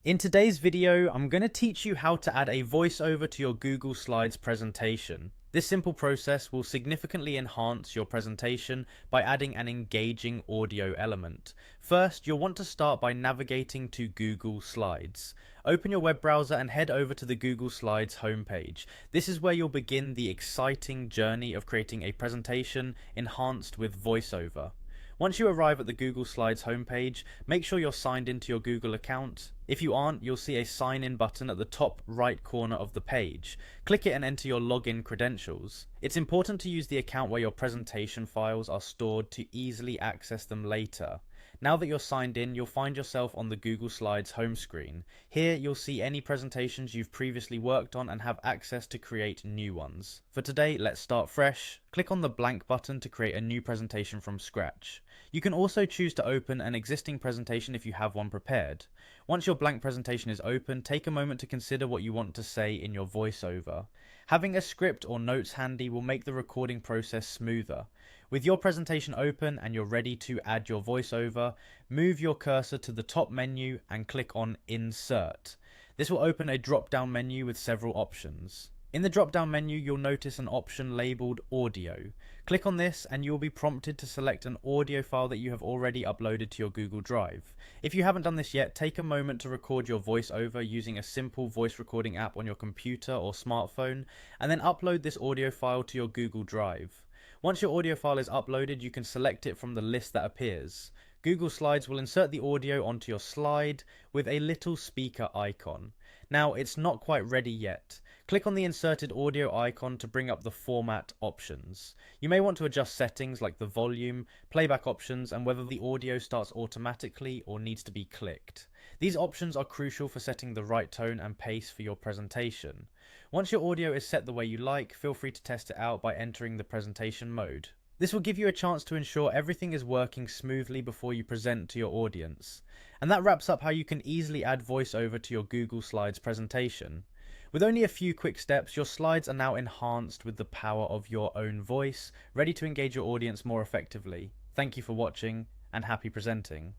In today's video, I'm going to teach you how to add a voiceover to your Google Slides presentation. This simple process will significantly enhance your presentation by adding an engaging audio element. First, you'll want to start by navigating to Google Slides. Open your web browser and head over to the Google Slides homepage. This is where you'll begin the exciting journey of creating a presentation enhanced with voiceover. Once you arrive at the Google Slides homepage, make sure you're signed into your Google account. If you aren't, you'll see a sign in button at the top right corner of the page. Click it and enter your login credentials. It's important to use the account where your presentation files are stored to easily access them later. Now that you're signed in, you'll find yourself on the Google Slides home screen. Here, you'll see any presentations you've previously worked on and have access to create new ones. For today, let's start fresh. Click on the blank button to create a new presentation from scratch. You can also choose to open an existing presentation if you have one prepared. Once your blank presentation is open, take a moment to consider what you want to say in your voiceover. Having a script or notes handy will make the recording process smoother. With your presentation open and you're ready to add your voiceover, move your cursor to the top menu and click on Insert. This will open a drop-down menu with several options. In the drop-down menu, you'll notice an option labeled Audio. Click on this and you'll be prompted to select an audio file that you have already uploaded to your Google Drive. If you haven't done this yet, take a moment to record your voiceover using a simple voice recording app on your computer or smartphone, and then upload this audio file to your Google Drive. Once your audio file is uploaded, you can select it from the list that appears. Google Slides will insert the audio onto your slide with a little speaker icon. Now, it's not quite ready yet. Click on the inserted audio icon to bring up the format options. You may want to adjust settings like the volume, playback options, and whether the audio starts automatically or needs to be clicked. These options are crucial for setting the right tone and pace for your presentation. Once your audio is set the way you like, feel free to test it out by entering the presentation mode. This will give you a chance to ensure everything is working smoothly before you present to your audience. And that wraps up how you can easily add voiceover to your Google Slides presentation. With only a few quick steps, your slides are now enhanced with the power of your own voice, ready to engage your audience more effectively. Thank you for watching, and happy presenting.